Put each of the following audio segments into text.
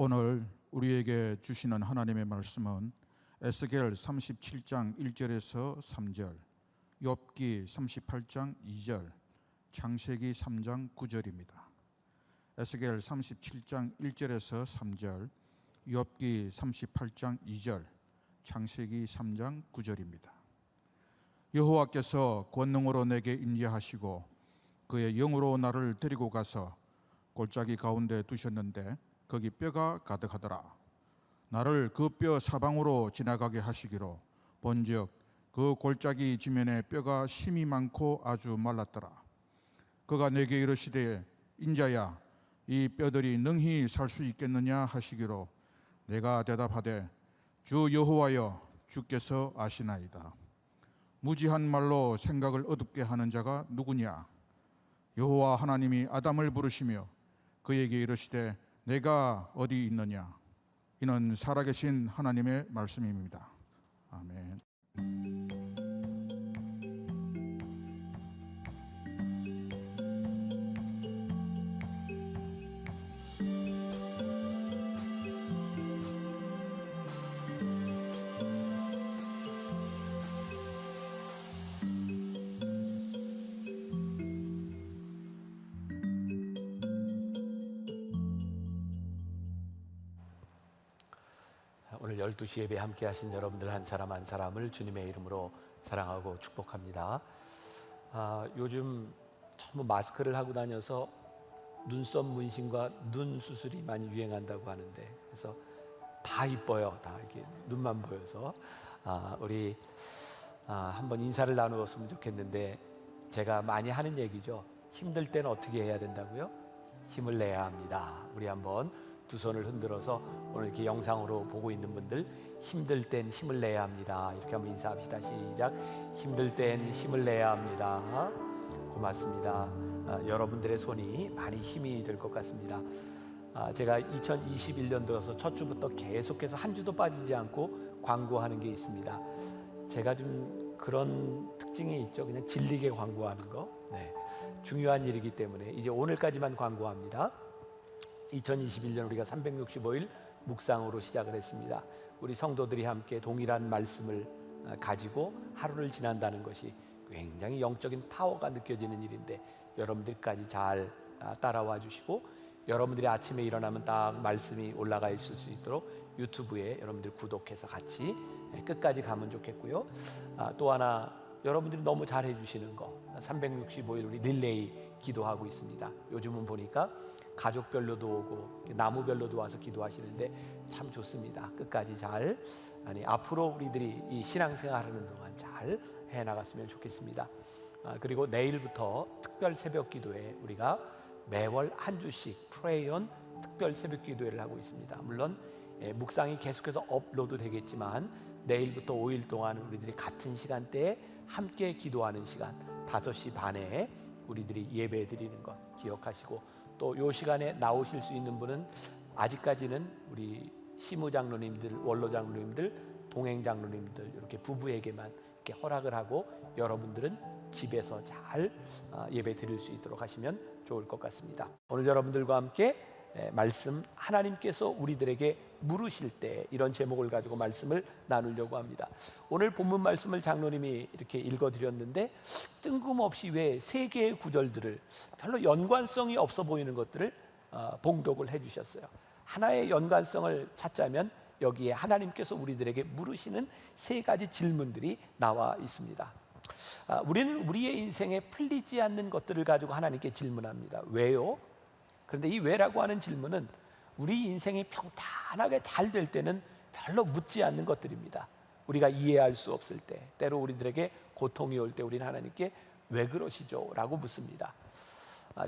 오늘 우리에게 주시는 하나님의 말씀은 에스겔 37장 1절에서 3절, 욥기 38장 2절, 창세기 3장 9절입니다. 에스겔 37장 1절에서 3절, 욥기 38장 2절, 창세기 3장 9절입니다. 여호와께서 권능으로 내게 임재하시고 그의 영으로 나를 데리고 가서 골짜기 가운데 두셨는데 거기 뼈가 가득하더라. 나를 그 뼈 사방으로 지나가게 하시기로 본즉 그 골짜기 지면에 뼈가 심이 많고 아주 말랐더라. 그가 내게 이르시되 인자야, 이 뼈들이 능히 살 수 있겠느냐 하시기로 내가 대답하되 주 여호와여, 주께서 아시나이다. 무지한 말로 생각을 어둡게 하는 자가 누구냐? 여호와 하나님이 아담을 부르시며 그에게 이르시되 내가 어디 있느냐? 이는 살아계신 하나님의 말씀입니다. 아멘. 오늘 12시 예배 함께 하신 여러분들 한 사람 한 사람을 주님의 이름으로 사랑하고 축복합니다. 요즘 전부 마스크를 하고 다녀서 눈썹 문신과 눈 수술이 많이 유행한다고 하는데, 그래서 다 이뻐요. 다 이렇게 눈만 보여서 우리 한번 인사를 나누었으면 좋겠는데, 제가 많이 하는 얘기죠. 힘들 때는 어떻게 해야 된다고요? 힘을 내야 합니다. 우리 한번 두 손을 흔들어서 오늘 이렇게 영상으로 보고 있는 분들, 힘들 땐 힘을 내야 합니다. 이렇게 한번 인사합시다. 시작. 힘들 땐 힘을 내야 합니다. 고맙습니다. 여러분들의 손이 많이 힘이 될 것 같습니다. 제가 2021년 들어서 첫 주부터 계속해서 한 주도 빠지지 않고 광고하는 게 있습니다. 제가 좀 그런 특징이 있죠. 그냥 질리게 광고하는 거. 네, 중요한 일이기 때문에 이제 오늘까지만 광고합니다. 2021년 우리가 365일 묵상으로 시작을 했습니다. 우리 성도들이 함께 동일한 말씀을 가지고 하루를 지난다는 것이 굉장히 영적인 파워가 느껴지는 일인데, 여러분들까지 잘 따라와 주시고, 여러분들이 아침에 일어나면 딱 말씀이 올라가 있을 수 있도록 유튜브에 여러분들 구독해서 같이 끝까지 가면 좋겠고요. 또 하나, 여러분들이 너무 잘해 주시는 거, 365일 우리 릴레이 기도하고 있습니다. 요즘은 보니까 가족별로도 오고 나무별로도 와서 기도하시는데 참 좋습니다. 끝까지 잘, 앞으로 우리들이 이 신앙생활하는 동안 잘 해나갔으면 좋겠습니다. 그리고 내일부터 특별 새벽 기도회, 우리가 매월 한 주씩 프레이온 특별 새벽 기도회를 하고 있습니다. 물론 묵상이 계속해서 업로드 되겠지만 내일부터 5일 동안 우리들이 같은 시간대에 함께 기도하는 시간, 5시 반에 우리들이 예배 드리는 것 기억하시고, 또 이 시간에 나오실 수 있는 분은 아직까지는 우리 시무 장로님들, 원로 장로님들, 동행 장로님들 이렇게 부부에게만 이렇게 허락을 하고, 여러분들은 집에서 잘 예배 드릴 수 있도록 하시면 좋을 것 같습니다. 오늘 여러분들과 함께 말씀, 하나님께서 우리들에게 물으실 때, 이런 제목을 가지고 말씀을 나누려고 합니다. 오늘 본문 말씀을 장로님이 이렇게 읽어드렸는데, 뜬금없이 왜 세 개의 구절들을, 별로 연관성이 없어 보이는 것들을 봉독을 해주셨어요. 하나의 연관성을 찾자면 여기에 하나님께서 우리들에게 물으시는 세 가지 질문들이 나와 있습니다. 우리는 우리의 인생에 풀리지 않는 것들을 가지고 하나님께 질문합니다. 왜요? 그런데 이 왜라고 하는 질문은 우리 인생이 평탄하게 잘 될 때는 별로 묻지 않는 것들입니다. 우리가 이해할 수 없을 때, 때로 우리들에게 고통이 올 때 우리는 하나님께 왜 그러시죠? 라고 묻습니다.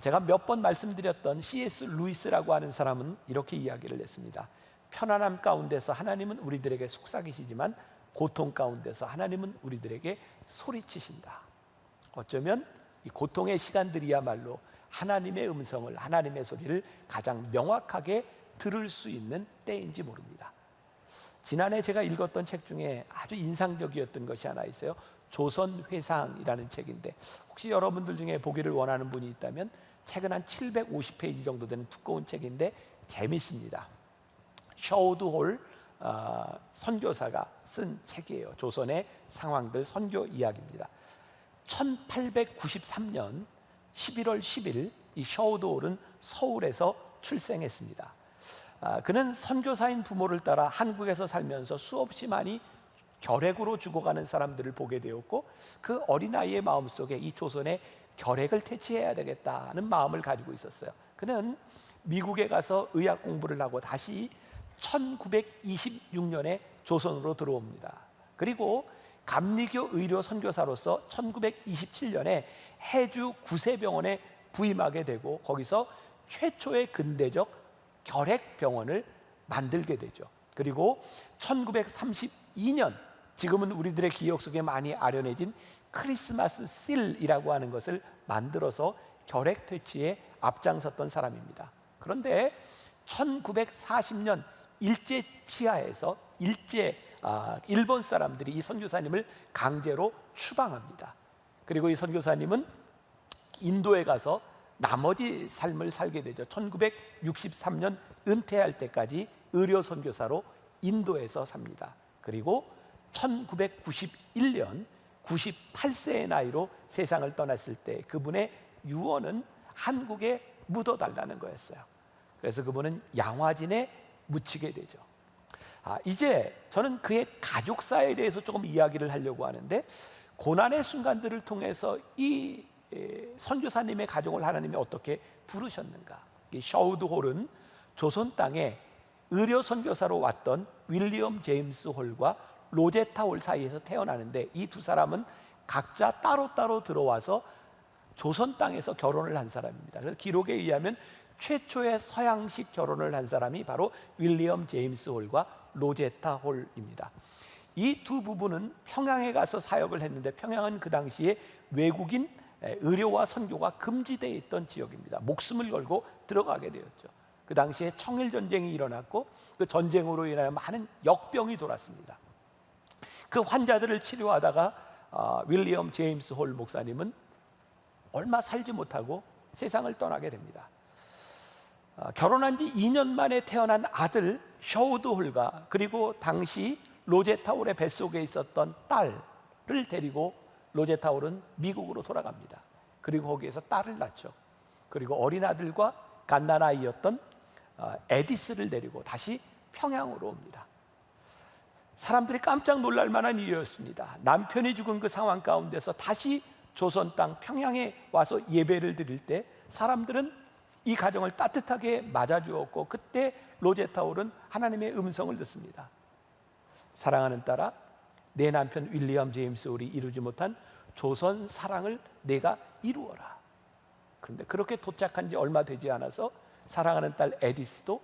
제가 몇 번 말씀드렸던 C.S. 루이스라고 하는 사람은 이렇게 이야기를 했습니다. 편안함 가운데서 하나님은 우리들에게 속삭이시지만 고통 가운데서 하나님은 우리들에게 소리치신다. 어쩌면 이 고통의 시간들이야말로 하나님의 음성을, 하나님의 소리를 가장 명확하게 들을 수 있는 때인지 모릅니다. 지난해 제가 읽었던 책 중에 아주 인상적이었던 것이 하나 있어요. 조선회상이라는 책인데, 혹시 여러분들 중에 보기를 원하는 분이 있다면 책은 한 750페이지 정도 되는 두꺼운 책인데 재밌습니다. 셔우드홀 선교사가 쓴 책이에요. 조선의 상황들 선교 이야기입니다. 1893년 11월 10일 이 셔우드홀은 서울에서 출생했습니다. 그는 선교사인 부모를 따라 한국에서 살면서 수없이 많이 결핵으로 죽어가는 사람들을 보게 되었고, 그 어린아이의 마음속에 이 조선의 결핵을 퇴치해야 되겠다는 마음을 가지고 있었어요. 그는 미국에 가서 의학 공부를 하고 다시 1926년에 조선으로 들어옵니다. 그리고 감리교 의료 선교사로서 1927년에 해주 구세병원에 부임하게 되고, 거기서 최초의 근대적 결핵병원을 만들게 되죠. 그리고 1932년, 지금은 우리들의 기억 속에 많이 아련해진 크리스마스 실이라고 하는 것을 만들어서 결핵 퇴치에 앞장섰던 사람입니다. 그런데 1940년 일제 치하에서 일본 사람들이 이 선교사님을 강제로 추방합니다. 그리고 이 선교사님은 인도에 가서 나머지 삶을 살게 되죠. 1963년 은퇴할 때까지 의료 선교사로 인도에서 삽니다. 그리고 1991년 98세의 나이로 세상을 떠났을 때 그분의 유언은 한국에 묻어달라는 거였어요. 그래서 그분은 양화진에 묻히게 되죠. 이제 저는 그의 가족사에 대해서 조금 이야기를 하려고 하는데, 고난의 순간들을 통해서 이 선교사님의 가족을 하나님이 어떻게 부르셨는가. 이 셔우드홀은 조선 땅에 의료 선교사로 왔던 윌리엄 제임스 홀과 로제타 홀 사이에서 태어나는데, 이 두 사람은 각자 따로따로 들어와서 조선 땅에서 결혼을 한 사람입니다. 그래서 기록에 의하면 최초의 서양식 결혼을 한 사람이 바로 윌리엄 제임스 홀과 로제타 홀입니다. 이 두 부부는 평양에 가서 사역을 했는데, 평양은 그 당시에 외국인 의료와 선교가 금지되어 있던 지역입니다. 목숨을 걸고 들어가게 되었죠. 그 당시에 청일전쟁이 일어났고, 그 전쟁으로 인하여 많은 역병이 돌았습니다. 그 환자들을 치료하다가 윌리엄 제임스 홀 목사님은 얼마 살지 못하고 세상을 떠나게 됩니다. 결혼한 지 2년 만에 태어난 아들 셔우드 홀과 그리고 당시 로제타 홀의 뱃속에 있었던 딸을 데리고 로제타 홀은 미국으로 돌아갑니다. 그리고 거기에서 딸을 낳죠. 그리고 어린 아들과 갓난아이였던 에디스를 데리고 다시 평양으로 옵니다. 사람들이 깜짝 놀랄 만한 일이었습니다. 남편이 죽은 그 상황 가운데서 다시 조선 땅 평양에 와서 예배를 드릴 때 사람들은 이 가정을 따뜻하게 맞아주었고, 그때 로제타 홀은 하나님의 음성을 듣습니다. 사랑하는 딸아, 내 남편 윌리엄 제임스 홀이 이루지 못한 조선 사랑을 내가 이루어라. 그런데 그렇게 도착한 지 얼마 되지 않아서 사랑하는 딸 에디스도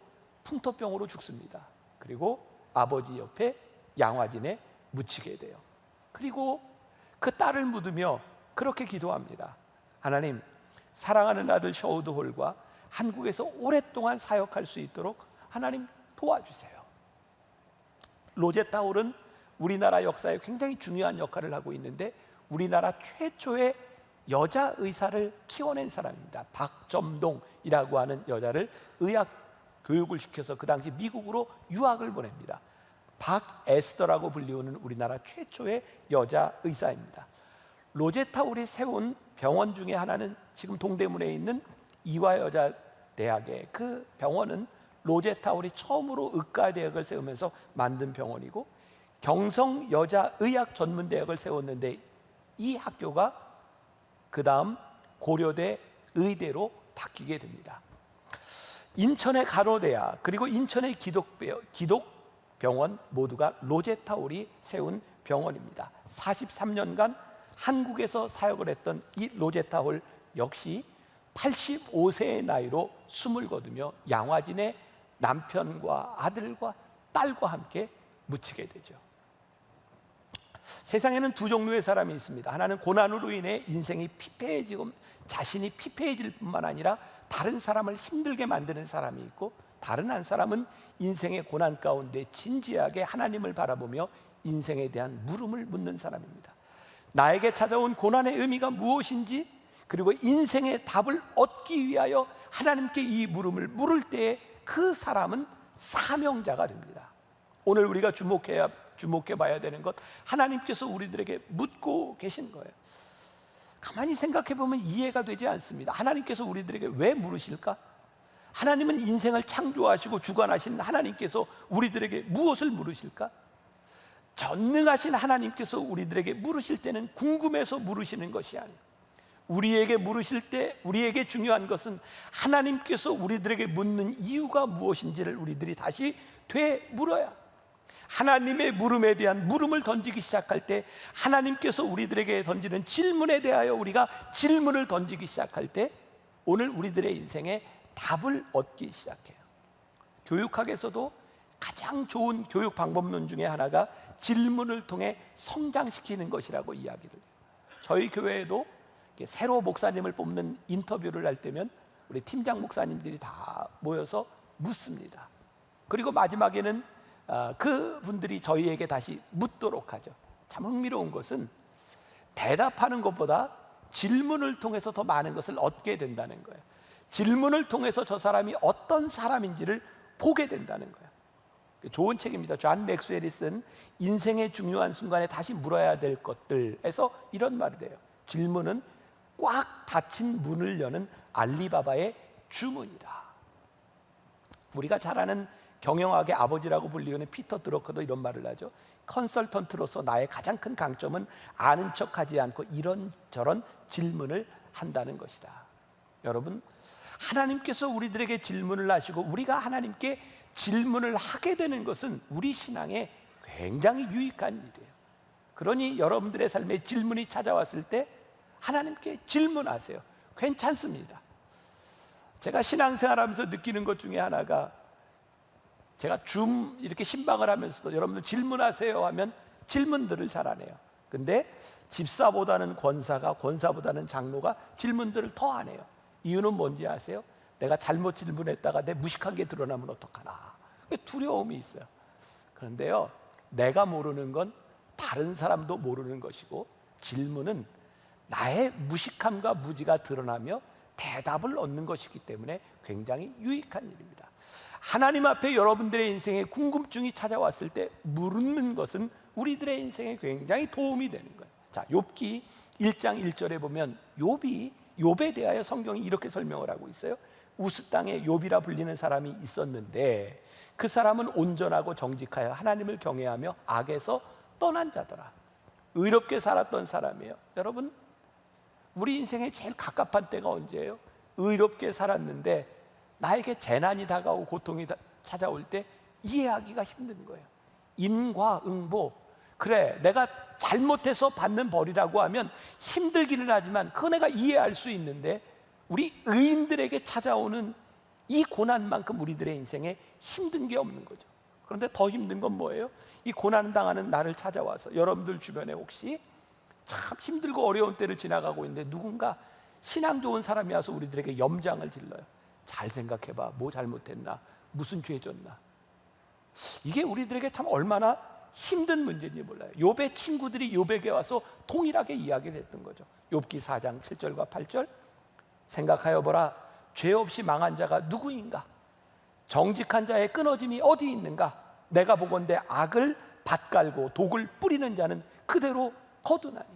풍토병으로 죽습니다. 그리고 아버지 옆에 양화진에 묻히게 돼요. 그리고 그 딸을 묻으며 그렇게 기도합니다. 하나님, 사랑하는 아들 셔우드 홀과 한국에서 오랫동안 사역할 수 있도록 하나님 도와주세요. 로제타 홀은 우리나라 역사에 굉장히 중요한 역할을 하고 있는데, 우리나라 최초의 여자 의사를 키워낸 사람입니다. 박점동이라고 하는 여자를 의학 교육을 시켜서 그 당시 미국으로 유학을 보냅니다. 박에스더라고 불리우는 우리나라 최초의 여자 의사입니다. 로제타 홀이 세운 병원 중에 하나는 지금 동대문에 있는 이화여자대학의 그 병원은 로제타 홀이 처음으로 의과대학을 세우면서 만든 병원이고, 경성여자의학전문대학을 세웠는데 이 학교가 그 다음 고려대 의대로 바뀌게 됩니다. 인천의 가로대학 그리고 인천의 기독병원 모두가 로제타 홀이 세운 병원입니다. 43년간 한국에서 사역을 했던 이 로제타 홀 역시 85세의 나이로 숨을 거두며 양화진에 남편과 아들과 딸과 함께 묻히게 되죠. 세상에는 두 종류의 사람이 있습니다. 하나는 고난으로 인해 인생이 피폐해지고 자신이 피폐해질 뿐만 아니라 다른 사람을 힘들게 만드는 사람이 있고, 다른 한 사람은 인생의 고난 가운데 진지하게 하나님을 바라보며 인생에 대한 물음을 묻는 사람입니다. 나에게 찾아온 고난의 의미가 무엇인지, 그리고 인생의 답을 얻기 위하여 하나님께 이 물음을 물을 때에 그 사람은 사명자가 됩니다. 오늘 우리가 주목해 봐야 되는 것, 하나님께서 우리들에게 묻고 계신 거예요. 가만히 생각해 보면 이해가 되지 않습니다. 하나님께서 우리들에게 왜 물으실까? 하나님은 인생을 창조하시고 주관하신 하나님께서 우리들에게 무엇을 물으실까? 전능하신 하나님께서 우리들에게 물으실 때는 궁금해서 물으시는 것이 아니에요. 우리에게 물으실 때 우리에게 중요한 것은 하나님께서 우리들에게 묻는 이유가 무엇인지를 우리들이 다시 되물어야, 하나님의 물음에 대한 물음을 던지기 시작할 때, 하나님께서 우리들에게 던지는 질문에 대하여 우리가 질문을 던지기 시작할 때 오늘 우리들의 인생에 답을 얻기 시작해요. 교육학에서도 가장 좋은 교육 방법론 중에 하나가 질문을 통해 성장시키는 것이라고 이야기를 해요. 저희 교회에도 새로 목사님을 뽑는 인터뷰를 할 때면 우리 팀장 목사님들이 다 모여서 묻습니다. 그리고 마지막에는 그분들이 저희에게 다시 묻도록 하죠. 참 흥미로운 것은 대답하는 것보다 질문을 통해서 더 많은 것을 얻게 된다는 거예요. 질문을 통해서 저 사람이 어떤 사람인지를 보게 된다는 거예요. 좋은 책입니다. 존 맥스웰이 쓴 인생의 중요한 순간에 다시 물어야 될 것들에서 이런 말을 해요. 질문은 꽉 닫힌 문을 여는 알리바바의 주문이다. 우리가 잘 아는 경영학의 아버지라고 불리우는 피터 드러커도 이런 말을 하죠. 컨설턴트로서 나의 가장 큰 강점은 아는 척하지 않고 이런저런 질문을 한다는 것이다. 여러분, 하나님께서 우리들에게 질문을 하시고 우리가 하나님께 질문을 하게 되는 것은 우리 신앙에 굉장히 유익한 일이에요. 그러니 여러분들의 삶에 질문이 찾아왔을 때 하나님께 질문하세요. 괜찮습니다. 제가 신앙생활하면서 느끼는 것 중에 하나가, 제가 이렇게 신방을 하면서도 여러분들 질문하세요 하면 질문들을 잘 안 해요. 근데 집사보다는 권사가, 권사보다는 장로가 질문들을 더 안 해요. 이유는 뭔지 아세요? 내가 잘못 질문했다가 내 무식한 게 드러나면 어떡하나, 두려움이 있어요. 그런데요, 내가 모르는 건 다른 사람도 모르는 것이고, 질문은 나의 무식함과 무지가 드러나며 대답을 얻는 것이기 때문에 굉장히 유익한 일입니다. 하나님 앞에 여러분들의 인생에 궁금증이 찾아왔을 때 물는 것은 우리들의 인생에 굉장히 도움이 되는 거예요. 자, 욥기 1장 1절에 보면 욥에 대하여 성경이 이렇게 설명을 하고 있어요. 우스 땅에 욥이라 불리는 사람이 있었는데 그 사람은 온전하고 정직하여 하나님을 경외하며 악에서 떠난 자더라. 의롭게 살았던 사람이에요. 여러분, 우리 인생에 제일 갑갑한 때가 언제예요? 의롭게 살았는데 나에게 재난이 다가오고 고통이 찾아올 때 이해하기가 힘든 거예요. 인과응보, 그래 내가 잘못해서 받는 벌이라고 하면 힘들기는 하지만 그거 내가 이해할 수 있는데, 우리 의인들에게 찾아오는 이 고난만큼 우리들의 인생에 힘든 게 없는 거죠. 그런데 더 힘든 건 뭐예요? 이 고난 당하는 나를 찾아와서, 여러분들 주변에 혹시 참 힘들고 어려운 때를 지나가고 있는데 누군가 신앙 좋은 사람이 와서 우리들에게 염장을 질러요. 잘 생각해봐, 뭐 잘못했나, 무슨 죄 졌나. 이게 우리들에게 참 얼마나 힘든 문제인지 몰라요. 욥의 친구들이 욥에게 와서 동일하게 이야기를 했던 거죠. 욥기 4장 7절과 8절, 생각하여 보라, 죄 없이 망한 자가 누구인가? 정직한 자의 끊어짐이 어디 있는가? 내가 보건대 악을 밭갈고 독을 뿌리는 자는 그대로 거두나니.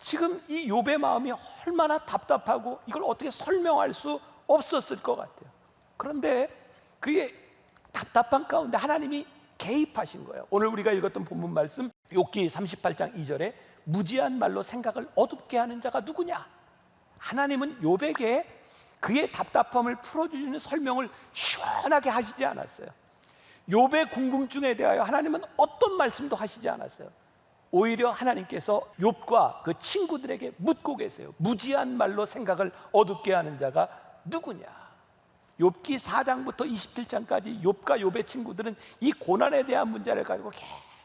지금 이 욥의 마음이 얼마나 답답하고 이걸 어떻게 설명할 수 없었을 것 같아요. 그런데 그의 답답한 가운데 하나님이 개입하신 거예요. 오늘 우리가 읽었던 본문 말씀 욥기 38장 2절에 무지한 말로 생각을 어둡게 하는 자가 누구냐? 하나님은 욥에게 그의 답답함을 풀어주는 설명을 시원하게 하시지 않았어요. 욥의 궁금증에 대하여 하나님은 어떤 말씀도 하시지 않았어요. 오히려 하나님께서 욥과 그 친구들에게 묻고 계세요. 무지한 말로 생각을 어둡게 하는 자가 누구냐? 욥기 4장부터 27장까지 욥과 욥의 친구들은 이 고난에 대한 문제를 가지고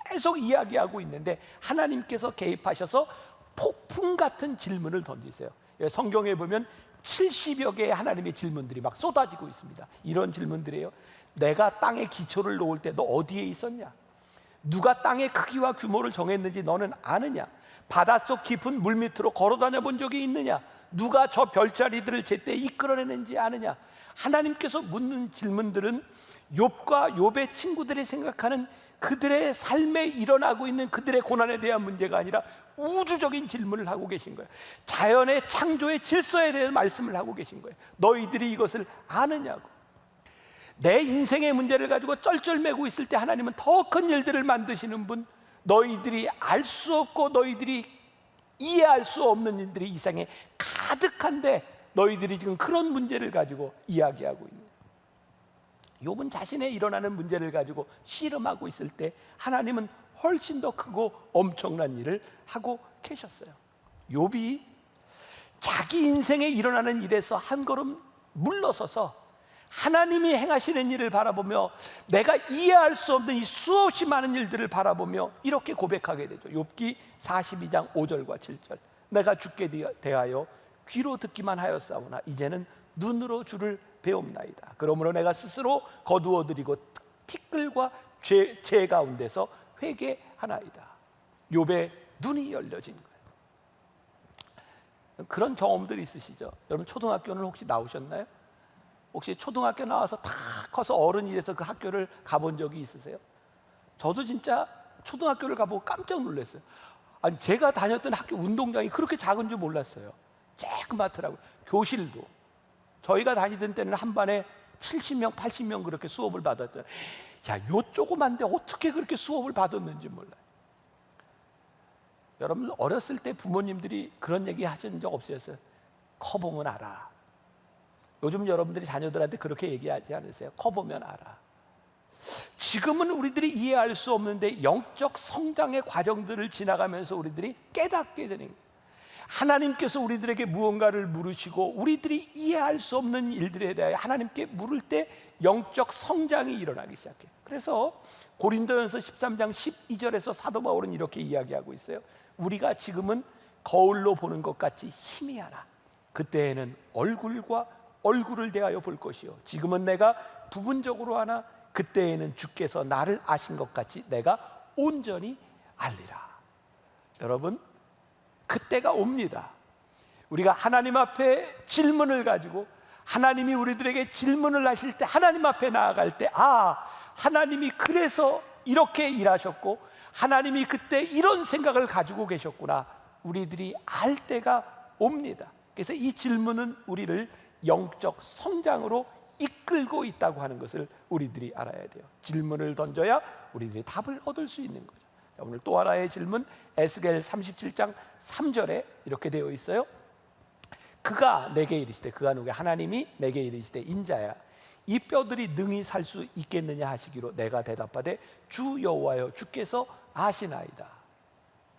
계속 이야기하고 있는데 하나님께서 개입하셔서 폭풍 같은 질문을 던지세요. 성경에 보면 70여 개의 하나님의 질문들이 막 쏟아지고 있습니다. 이런 질문들이에요. 내가 땅에 기초를 놓을 때 너 어디에 있었냐? 누가 땅의 크기와 규모를 정했는지 너는 아느냐? 바닷속 깊은 물 밑으로 걸어 다녀 본 적이 있느냐? 누가 저 별자리들을 제때 이끌어내는지 아느냐? 하나님께서 묻는 질문들은 욥과 욥의 친구들이 생각하는 그들의 삶에 일어나고 있는 그들의 고난에 대한 문제가 아니라 우주적인 질문을 하고 계신 거예요. 자연의 창조의 질서에 대한 말씀을 하고 계신 거예요. 너희들이 이것을 아느냐고. 내 인생의 문제를 가지고 쩔쩔매고 있을 때 하나님은 더 큰 일들을 만드시는 분, 너희들이 알 수 없고 너희들이 이해할 수 없는 일들이 이 세상에 가득한데 너희들이 지금 그런 문제를 가지고 이야기하고 있는 거예요. 욥은 자신의 일어나는 문제를 가지고 씨름하고 있을 때 하나님은 훨씬 더 크고 엄청난 일을 하고 계셨어요. 욥이 자기 인생에 일어나는 일에서 한 걸음 물러서서 하나님이 행하시는 일을 바라보며 내가 이해할 수 없는 이 수없이 많은 일들을 바라보며 이렇게 고백하게 되죠. 욥기 42장 5절과 7절. 내가 주께 대하여 귀로 듣기만 하였사오나 이제는 눈으로 주를 배옵나이다. 그러므로 내가 스스로 거두어드리고 티끌과 죄 가운데서 회개하나이다. 욥의 눈이 열려진 거예요. 그런 경험들이 있으시죠? 여러분 초등학교는 혹시 나오셨나요? 혹시 초등학교 나와서 다 커서 어른이 돼서 그 학교를 가본 적이 있으세요? 저도 진짜 초등학교를 가보고 깜짝 놀랐어요. 아니 제가 다녔던 학교 운동장이 그렇게 작은 줄 몰랐어요. 조그맣더라고요. 교실도 저희가 다니던 때는 한 반에 70명, 80명 그렇게 수업을 받았잖아요. 야, 요 조그만데 어떻게 그렇게 수업을 받았는지 몰라요. 여러분 어렸을 때 부모님들이 그런 얘기 하신 적 없으셨어요? 커보면 알아. 요즘 여러분들이 자녀들한테 그렇게 얘기하지 않으세요? 커보면 알아. 지금은 우리들이 이해할 수 없는데 영적 성장의 과정들을 지나가면서 우리들이 깨닫게 되는 거예요. 하나님께서 우리들에게 무언가를 물으시고 우리들이 이해할 수 없는 일들에 대하여 하나님께 물을 때 영적 성장이 일어나기 시작해요. 그래서 고린도전서 13장 12절에서 사도 바울은 이렇게 이야기하고 있어요. 우리가 지금은 거울로 보는 것 같이 희미하나 그때에는 얼굴과 얼굴을 대하여 볼 것이요 지금은 내가 부분적으로 하나 그때에는 주께서 나를 아신 것 같이 내가 온전히 알리라. 여러분 그때가 옵니다. 우리가 하나님 앞에 질문을 가지고 하나님이 우리들에게 질문을 하실 때 하나님 앞에 나아갈 때 하나님이 그래서 이렇게 일하셨고 하나님이 그때 이런 생각을 가지고 계셨구나 우리들이 알 때가 옵니다. 그래서 이 질문은 우리를 영적 성장으로 이끌고 있다고 하는 것을 우리들이 알아야 돼요. 질문을 던져야 우리들이 답을 얻을 수 있는 거죠. 자, 오늘 또 하나의 질문 에스겔 37장 3절에 이렇게 되어 있어요. 그가 내게 이르시되 그가 누구야? 하나님이 내게 이르시되 인자야 이 뼈들이 능히 살 수 있겠느냐 하시기로 내가 대답하되 주 여호와여 주께서 아시나이다.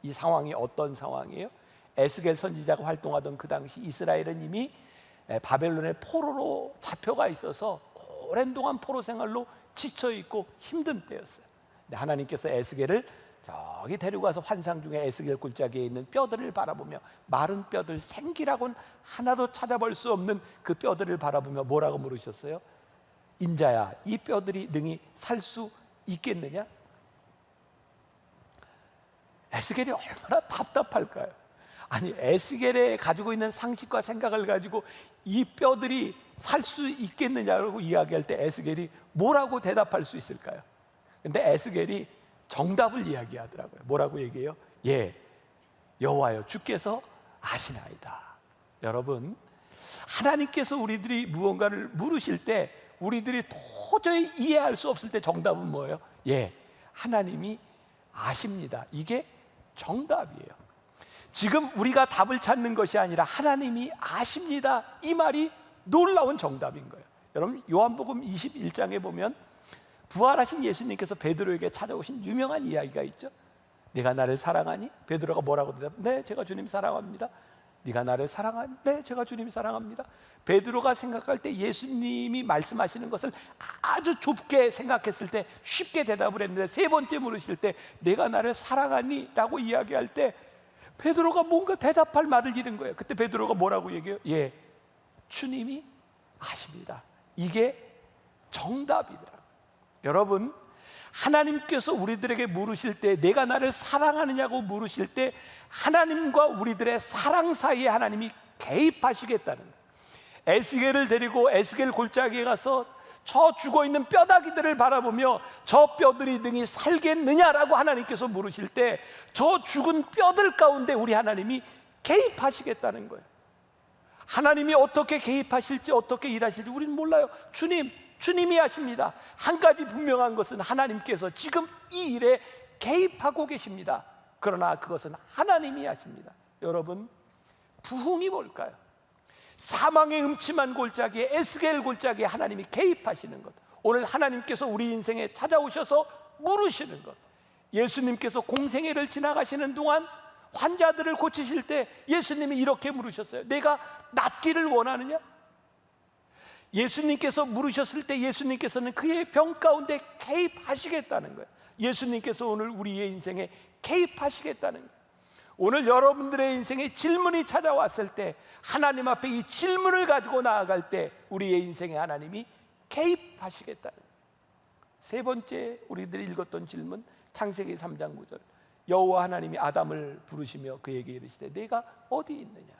이 상황이 어떤 상황이에요? 에스겔 선지자가 활동하던 그 당시 이스라엘은 이미 바벨론의 포로로 잡혀가 있어서 오랜 동안 포로 생활로 지쳐 있고 힘든 때였어요. 근데 하나님께서 에스겔을 저기 데리고 가서 환상 중에 에스겔 굴짜기에 있는 뼈들을 바라보며 마른 뼈들 생기라고는 하나도 찾아볼 수 없는 그 뼈들을 바라보며 뭐라고 물으셨어요? 인자야 이 뼈들이 능히 살 수 있겠느냐? 에스겔이 얼마나 답답할까요? 아니 에스겔에 가지고 있는 상식과 생각을 가지고 이 뼈들이 살 수 있겠느냐고 이야기할 때 에스겔이 뭐라고 대답할 수 있을까요? 근데 에스겔이 정답을 이야기하더라고요. 뭐라고 얘기해요? 예, 여호와여 주께서 아시나이다. 여러분 하나님께서 우리들이 무언가를 물으실 때 우리들이 도저히 이해할 수 없을 때 정답은 뭐예요? 예, 하나님이 아십니다. 이게 정답이에요. 지금 우리가 답을 찾는 것이 아니라 하나님이 아십니다. 이 말이 놀라운 정답인 거예요. 여러분 요한복음 21장에 보면 부활하신 예수님께서 베드로에게 찾아오신 유명한 이야기가 있죠. 네가 나를 사랑하니? 베드로가 뭐라고 대답해? 네, 제가 주님 사랑합니다. 네가 나를 사랑하니? 네, 제가 주님 사랑합니다. 베드로가 생각할 때 예수님이 말씀하시는 것을 아주 좁게 생각했을 때 쉽게 대답을 했는데 세 번째 물으실 때 내가 나를 사랑하니? 라고 이야기할 때 베드로가 뭔가 대답할 말을 잃은 거예요. 그때 베드로가 뭐라고 얘기해요? 예, 주님이 아십니다. 이게 정답이더라고요. 여러분 하나님께서 우리들에게 물으실 때 내가 나를 사랑하느냐고 물으실 때 하나님과 우리들의 사랑 사이에 하나님이 개입하시겠다는 거예요. 에스겔을 데리고 에스겔 골짜기에 가서 저 죽어있는 뼈다귀들을 바라보며 저 뼈들이 능히 살겠느냐라고 하나님께서 물으실 때 저 죽은 뼈들 가운데 우리 하나님이 개입하시겠다는 거예요. 하나님이 어떻게 개입하실지 어떻게 일하실지 우리는 몰라요. 주님이 하십니다. 한 가지 분명한 것은 하나님께서 지금 이 일에 개입하고 계십니다. 그러나 그것은 하나님이 하십니다. 여러분, 부흥이 뭘까요? 사망의 음침한 골짜기에 에스겔 골짜기에 하나님이 개입하시는 것. 오늘 하나님께서 우리 인생에 찾아오셔서 물으시는 것. 예수님께서 공생애를 지나가시는 동안 환자들을 고치실 때 예수님이 이렇게 물으셨어요. 내가 낫기를 원하느냐? 예수님께서 물으셨을 때 예수님께서는 그의 병 가운데 개입하시겠다는 거예요. 예수님께서 오늘 우리의 인생에 개입하시겠다는 거예요. 오늘 여러분들의 인생에 질문이 찾아왔을 때 하나님 앞에 이 질문을 가지고 나아갈 때 우리의 인생에 하나님이 개입하시겠다는 거예요. 세 번째 우리들이 읽었던 질문, 창세기 3장 9절. 여호와 하나님이 아담을 부르시며 그에게 이르시되 내가 어디 있느냐?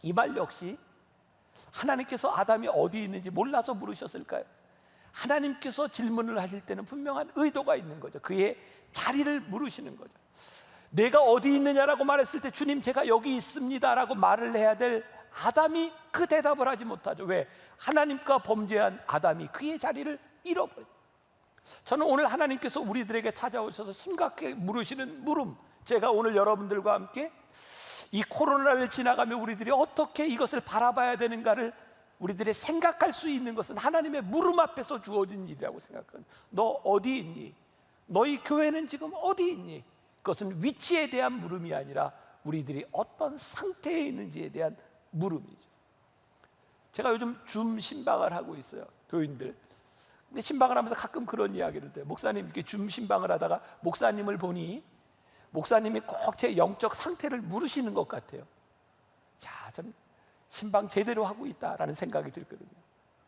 이 말 역시 하나님께서 아담이 어디 있는지 몰라서 물으셨을까요? 하나님께서 질문을 하실 때는 분명한 의도가 있는 거죠. 그의 자리를 물으시는 거죠. 내가 어디 있느냐라고 말했을 때 주님 제가 여기 있습니다 라고 말을 해야 될 아담이 그 대답을 하지 못하죠. 왜? 하나님과 범죄한 아담이 그의 자리를 잃어버려요. 저는 오늘 하나님께서 우리들에게 찾아오셔서 심각하게 물으시는 물음, 제가 오늘 여러분들과 함께 이 코로나를 지나가며 우리들이 어떻게 이것을 바라봐야 되는가를 우리들이 생각할 수 있는 것은 하나님의 물음 앞에서 주어진 일이라고 생각합니다. 너 어디 있니? 너희 교회는 지금 어디 있니? 그것은 위치에 대한 물음이 아니라 우리들이 어떤 상태에 있는지에 대한 물음이죠. 제가 요즘 줌 신방을 하고 있어요. 교인들. 근데 신방을 하면서 가끔 그런 이야기를 해요. 목사님 이렇게 줌 신방을 하다가 목사님을 보니 목사님이 꼭 제 영적 상태를 물으시는 것 같아요. 야, 좀 신방 제대로 하고 있다라는 생각이 들거든요.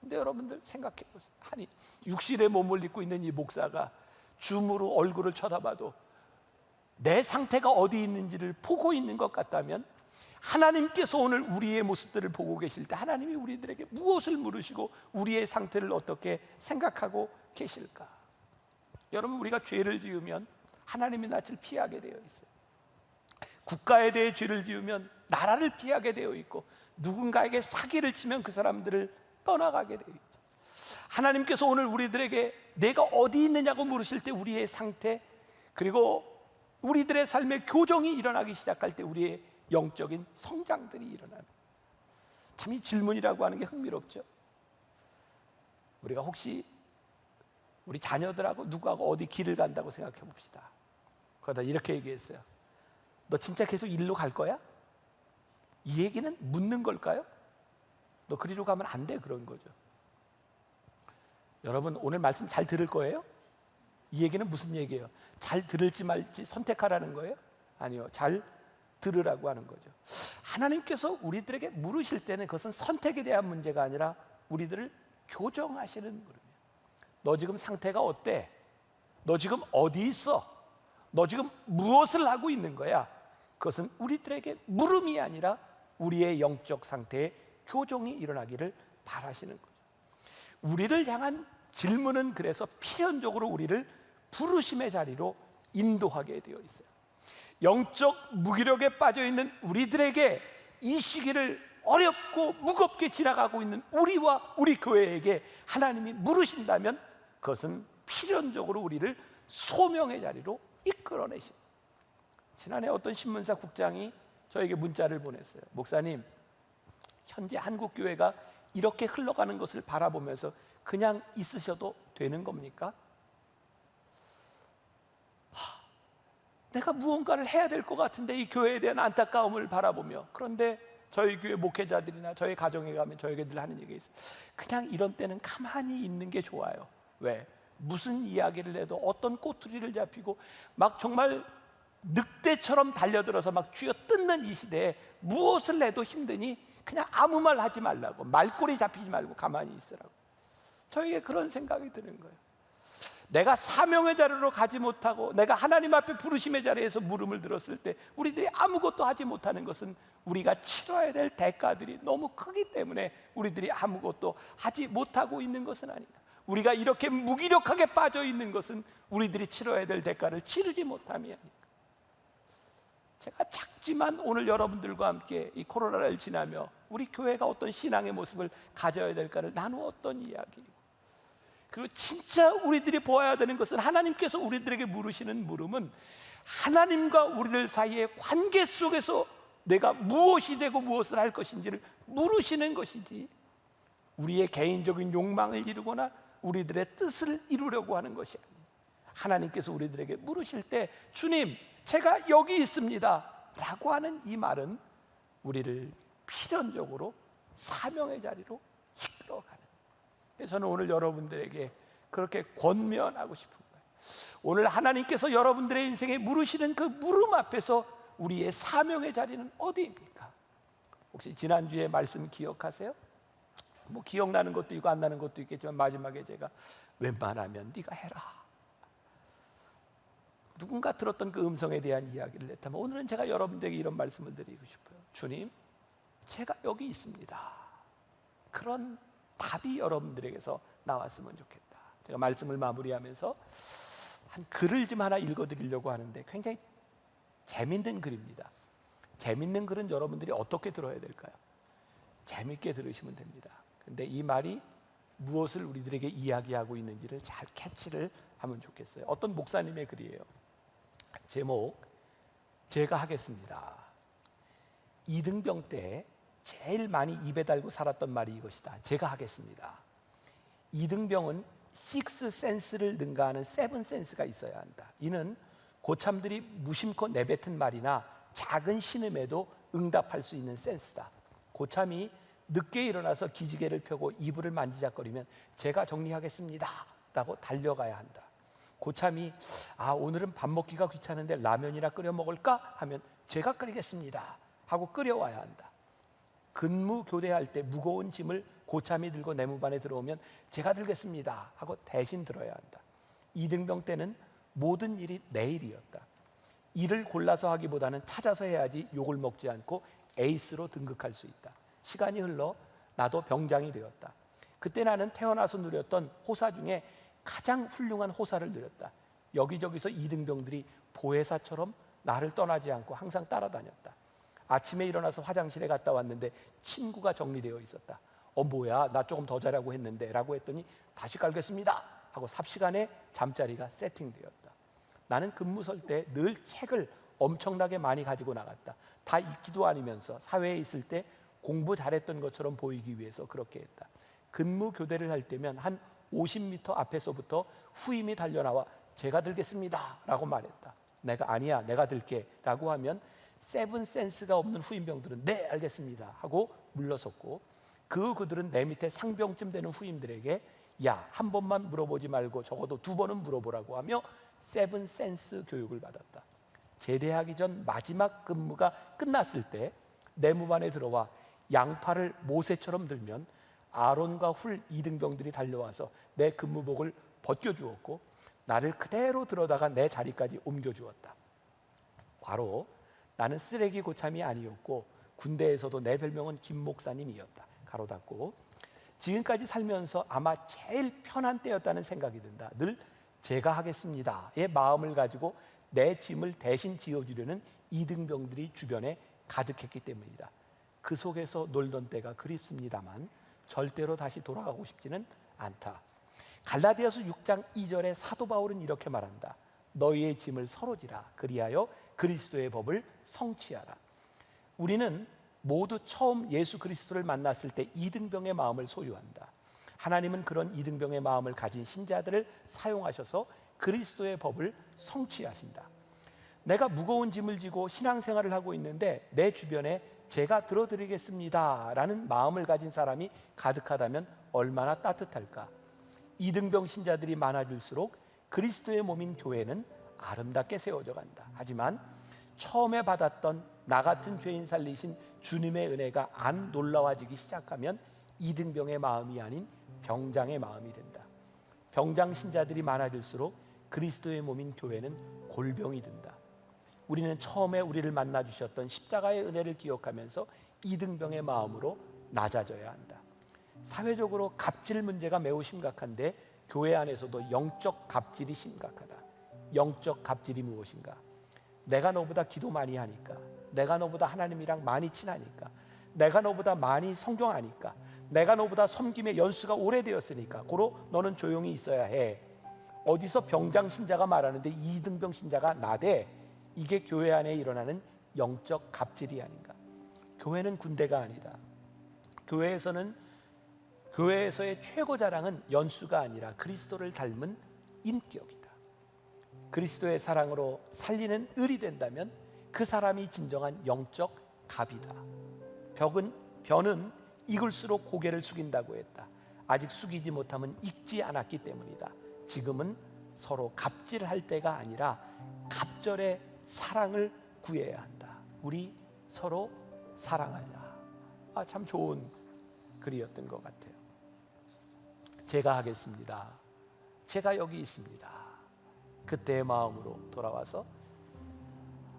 근데 여러분들 생각해 보세요. 아니, 육신의 몸을 입고 있는 이 목사가 줌으로 얼굴을 쳐다봐도 내 상태가 어디 있는지를 보고 있는 것 같다면 하나님께서 오늘 우리의 모습들을 보고 계실 때 하나님이 우리들에게 무엇을 물으시고 우리의 상태를 어떻게 생각하고 계실까? 여러분, 우리가 죄를 지으면 하나님의 낯을 피하게 되어 있어요. 국가에 대해 죄를 지으면 나라를 피하게 되어 있고 누군가에게 사기를 치면 그 사람들을 떠나가게 되어 있죠. 하나님께서 오늘 우리들에게 내가 어디 있느냐고 물으실 때 우리의 상태, 그리고 우리들의 삶의 교정이 일어나기 시작할 때 우리의 영적인 성장들이 일어나는, 참 이 질문이라고 하는 게 흥미롭죠. 우리가 혹시 우리 자녀들하고 누구하고 어디 길을 간다고 생각해 봅시다. 그러다 이렇게 얘기했어요. 너 진짜 계속 일로 갈 거야? 이 얘기는 묻는 걸까요? 너 그리로 가면 안 돼, 그런 거죠. 여러분, 오늘 말씀 잘 들을 거예요? 이 얘기는 무슨 얘기예요? 잘 들을지 말지 선택하라는 거예요? 아니요, 잘 들으라고 하는 거죠. 하나님께서 우리들에게 물으실 때는 그것은 선택에 대한 문제가 아니라 우리들을 교정하시는 물음이에요. 너 지금 상태가 어때? 너 지금 어디 있어? 너 지금 무엇을 하고 있는 거야? 그것은 우리들에게 물음이 아니라 우리의 영적 상태에 교정이 일어나기를 바라시는 거죠. 우리를 향한 질문은 그래서 필연적으로 우리를 부르심의 자리로 인도하게 되어 있어요. 영적 무기력에 빠져 있는 우리들에게 이 시기를 어렵고 무겁게 지나가고 있는 우리와 우리 교회에게 하나님이 물으신다면 그것은 필연적으로 우리를 소명의 자리로 이끌어내십니다. 지난해 어떤 신문사 국장이 저에게 문자를 보냈어요. 목사님, 현재 한국 교회가 이렇게 흘러가는 것을 바라보면서 그냥 있으셔도 되는 겁니까? 내가 무언가를 해야 될 것 같은데 이 교회에 대한 안타까움을 바라보며, 그런데 저희 교회 목회자들이나 저희 가정에 가면 저에게 늘 하는 얘기가 있어요. 그냥 이런 때는 가만히 있는 게 좋아요. 왜? 무슨 이야기를 해도 어떤 꼬투리를 잡히고 막 정말 늑대처럼 달려들어서 막 쥐어 뜯는 이 시대에 무엇을 해도 힘드니 그냥 아무 말 하지 말라고, 말꼬리 잡히지 말고 가만히 있으라고. 저에게 그런 생각이 드는 거예요. 내가 사명의 자리로 가지 못하고 내가 하나님 앞에 부르심의 자리에서 물음을 들었을 때 우리들이 아무것도 하지 못하는 것은 우리가 치러야 될 대가들이 너무 크기 때문에 우리들이 아무것도 하지 못하고 있는 것은 아니다. 우리가 이렇게 무기력하게 빠져 있는 것은 우리들이 치러야 될 대가를 치르지 못함이 아닐까. 제가 작지만 오늘 여러분들과 함께 이 코로나를 지나며 우리 교회가 어떤 신앙의 모습을 가져야 될까를 나누었던 이야기이고, 그리고 진짜 우리들이 보아야 되는 것은 하나님께서 우리들에게 물으시는 물음은 하나님과 우리들 사이의 관계 속에서 내가 무엇이 되고 무엇을 할 것인지를 물으시는 것이지, 우리의 개인적인 욕망을 이루거나 우리들의 뜻을 이루려고 하는 것이 아니에요. 하나님께서 우리들에게 물으실 때 주님, 제가 여기 있습니다 라고 하는 이 말은 우리를 필연적으로 사명의 자리로 이끌어가는, 저는 오늘 여러분들에게 그렇게 권면하고 싶은 거예요. 오늘 하나님께서 여러분들의 인생에 물으시는 그 물음 앞에서 우리의 사명의 자리는 어디입니까? 혹시 지난주에 말씀 기억하세요? 뭐 기억나는 것도 있고 안 나는 것도 있겠지만 마지막에 제가 웬만하면 네가 해라, 누군가 들었던 그 음성에 대한 이야기를 했다면 오늘은 제가 여러분들에게 이런 말씀을 드리고 싶어요. 주님, 제가 여기 있습니다. 그런 답이 여러분들에게서 나왔으면 좋겠다. 제가 말씀을 마무리하면서 한 글을 좀 하나 읽어드리려고 하는데 굉장히 재밌는 글입니다. 재밌는 글은 여러분들이 어떻게 들어야 될까요? 재밌게 들으시면 됩니다. 근데 이 말이 무엇을 우리들에게 이야기하고 있는지를 잘 캐치를 하면 좋겠어요. 어떤 목사님의 글이에요. 제목, 제가 하겠습니다. 이등병 때 제일 많이 입에 달고 살았던 말이 이것이다. 제가 하겠습니다. 이등병은 식스 센스를 능가하는 세븐 센스가 있어야 한다. 이는 고참들이 무심코 내뱉은 말이나 작은 신음에도 응답할 수 있는 센스다. 고참이 늦게 일어나서 기지개를 펴고 이불을 만지작거리면 제가 정리하겠습니다 라고 달려가야 한다. 고참이 오늘은 밥 먹기가 귀찮은데 라면이나 끓여 먹을까 하면 제가 끓이겠습니다 하고 끓여와야 한다. 근무 교대할 때 무거운 짐을 고참이 들고 내무반에 들어오면 제가 들겠습니다 하고 대신 들어야 한다. 이등병 때는 모든 일이 내 일이었다. 일을 골라서 하기보다는 찾아서 해야지 욕을 먹지 않고 에이스로 등극할 수 있다. 시간이 흘러 나도 병장이 되었다. 그때 나는 태어나서 누렸던 호사 중에 가장 훌륭한 호사를 누렸다. 여기저기서 이등병들이 보혜사처럼 나를 떠나지 않고 항상 따라다녔다. 아침에 일어나서 화장실에 갔다 왔는데 침구가 정리되어 있었다. 뭐야, 나 조금 더 자라고 했는데 라고 했더니 다시 깔겠습니다 하고 삽시간에 잠자리가 세팅되었다. 나는 근무 설 때 늘 책을 엄청나게 많이 가지고 나갔다. 다 읽지도 않으면서 사회에 있을 때 공부 잘했던 것처럼 보이기 위해서 그렇게 했다. 근무 교대를 할 때면 한 50m 앞에서부터 후임이 달려나와 제가 들겠습니다 라고 말했다. 내가 아니야, 내가 들게 라고 하면 세븐 센스가 없는 후임병들은 네 알겠습니다 하고 물러섰고, 그들은 내 밑에 상병쯤 되는 후임들에게 야, 한 번만 물어보지 말고 적어도 2번은 물어보라고 하며 세븐 센스 교육을 받았다. 제대하기 전 마지막 근무가 끝났을 때 내무반에 들어와 양팔을 모세처럼 들면 아론과 훌 이등병들이 달려와서 내 근무복을 벗겨주었고 나를 그대로 들어다가 내 자리까지 옮겨주었다. 과로 나는 쓰레기 고참이 아니었고 군대에서도 내 별명은 김 목사님이었다. 가로 닫고 지금까지 살면서 아마 제일 편한 때였다는 생각이 든다. 늘 제가 하겠습니다의 마음을 가지고 내 짐을 대신 지어주려는 이등병들이 주변에 가득했기 때문이다. 그 속에서 놀던 때가 그립습니다만 절대로 다시 돌아가고 싶지는 않다. 갈라디아서 6장 2절에 사도 바울은 이렇게 말한다. 너희의 짐을 서로 지라. 그리하여 그리스도의 법을 성취하라. 우리는 모두 처음 예수 그리스도를 만났을 때 이등병의 마음을 소유한다. 하나님은 그런 이등병의 마음을 가진 신자들을 사용하셔서 그리스도의 법을 성취하신다. 내가 무거운 짐을 지고 신앙생활을 하고 있는데 내 주변에 제가 들어드리겠습니다 라는 마음을 가진 사람이 가득하다면 얼마나 따뜻할까. 이등병 신자들이 많아질수록 그리스도의 몸인 교회는 아름답게 세워져 간다. 하지만 처음에 받았던 나 같은 죄인 살리신 주님의 은혜가 안 놀라워지기 시작하면 이등병의 마음이 아닌 병장의 마음이 된다. 병장 신자들이 많아질수록 그리스도의 몸인 교회는 골병이 든다. 우리는 처음에 우리를 만나 주셨던 십자가의 은혜를 기억하면서 이등병의 마음으로 낮아져야 한다. 사회적으로 갑질 문제가 매우 심각한데 교회 안에서도 영적 갑질이 심각하다. 영적 갑질이 무엇인가? 내가 너보다 기도 많이 하니까, 내가 너보다 하나님이랑 많이 친하니까, 내가 너보다 많이 성경 아니까, 내가 너보다 섬김의 연수가 오래되었으니까 고로 너는 조용히 있어야 해. 어디서 병장 신자가 말하는데 이등병 신자가 나대. 이게 교회 안에 일어나는 영적 갑질이 아닌가? 교회는 군대가 아니다. 교회에서의 최고 자랑은 연수가 아니라 그리스도를 닮은 인격이다. 그리스도의 사랑으로 살리는 을이 된다면 그 사람이 진정한 영적 갑이다. 변은 익을수록 고개를 숙인다고 했다. 아직 숙이지 못하면 익지 않았기 때문이다. 지금은 서로 갑질할 때가 아니라 갑절의 사랑을 구해야 한다. 우리 서로 사랑하자. 참 좋은 글이었던 것 같아요. 제가 하겠습니다. 제가 여기 있습니다. 그때의 마음으로 돌아와서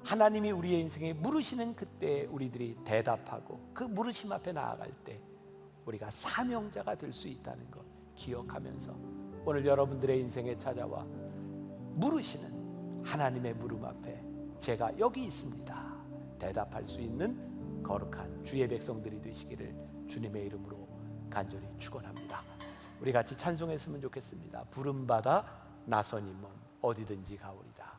하나님이 우리의 인생에 물으시는 그때 우리들이 대답하고 그 물으심 앞에 나아갈 때 우리가 사명자가 될 수 있다는 것 기억하면서 오늘 여러분들의 인생에 찾아와 물으시는 하나님의 물음 앞에 제가 여기 있습니다. 대답할 수 있는 거룩한 주의 백성들이 되시기를 주님의 이름으로 간절히 축원합니다. 우리 같이 찬송했으면 좋겠습니다. 부름받아 나서니 먼 어디든지 가오리다.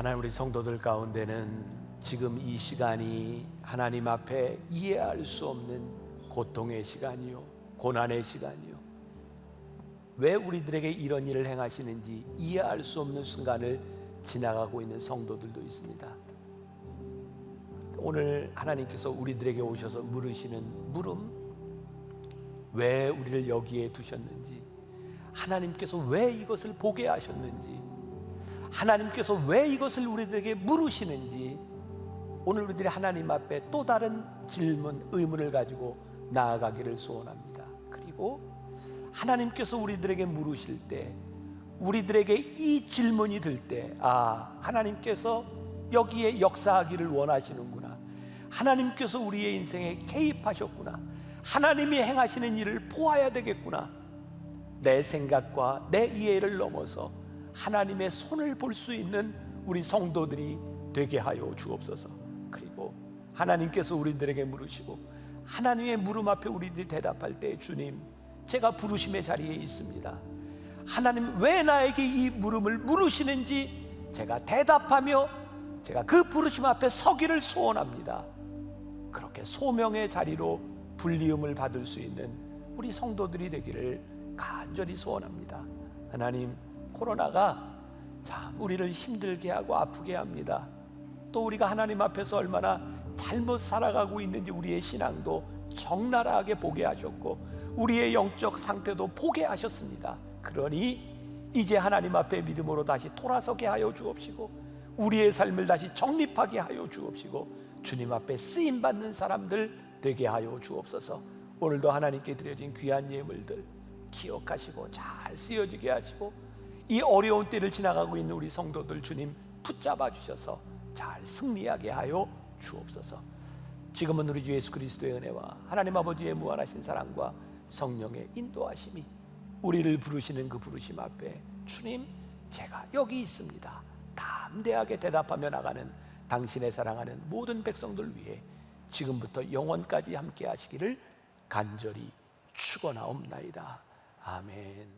하나님, 우리 성도들 가운데는 지금 이 시간이 하나님 앞에 이해할 수 없는 고통의 시간이요, 고난의 시간이요. 왜 우리들에게 이런 일을 행하시는지 이해할 수 없는 순간을 지나가고 있는 성도들도 있습니다. 오늘 하나님께서 우리들에게 오셔서 물으시는 물음, 왜 우리를 여기에 두셨는지, 하나님께서 왜 이것을 보게 하셨는지, 하나님께서 왜 이것을 우리들에게 물으시는지, 오늘 우리들이 하나님 앞에 또 다른 질문, 의문을 가지고 나아가기를 소원합니다. 그리고 하나님께서 우리들에게 물으실 때, 우리들에게 이 질문이 들 때, 하나님께서 여기에 역사하기를 원하시는구나, 하나님께서 우리의 인생에 개입하셨구나, 하나님이 행하시는 일을 보아야 되겠구나, 내 생각과 내 이해를 넘어서 하나님의 손을 볼 수 있는 우리 성도들이 되게 하여 주옵소서. 그리고 하나님께서 우리들에게 물으시고 하나님의 물음 앞에 우리들이 대답할 때, 주님, 제가 부르심의 자리에 있습니다, 하나님 왜 나에게 이 물음을 물으시는지 제가 대답하며 제가 그 부르심 앞에 서기를 소원합니다. 그렇게 소명의 자리로 불리움을 받을 수 있는 우리 성도들이 되기를 간절히 소원합니다. 하나님, 코로나가 참 우리를 힘들게 하고 아프게 합니다. 또 우리가 하나님 앞에서 얼마나 잘못 살아가고 있는지 우리의 신앙도 적나라하게 보게 하셨고 우리의 영적 상태도 보게 하셨습니다. 그러니 이제 하나님 앞에 믿음으로 다시 돌아서게 하여 주옵시고 우리의 삶을 다시 정립하게 하여 주옵시고 주님 앞에 쓰임받는 사람들 되게 하여 주옵소서. 오늘도 하나님께 드려진 귀한 예물들 기억하시고 잘 쓰여지게 하시고 이 어려운 때를 지나가고 있는 우리 성도들 주님 붙잡아 주셔서 잘 승리하게 하여 주옵소서. 지금은 우리 주 예수 그리스도의 은혜와 하나님 아버지의 무한하신 사랑과 성령의 인도하심이 우리를 부르시는 그 부르심 앞에, 주님, 제가 여기 있습니다, 담대하게 대답하며 나가는 당신의 사랑하는 모든 백성들 위해 지금부터 영원까지 함께 하시기를 간절히 축원하옵나이다. 아멘.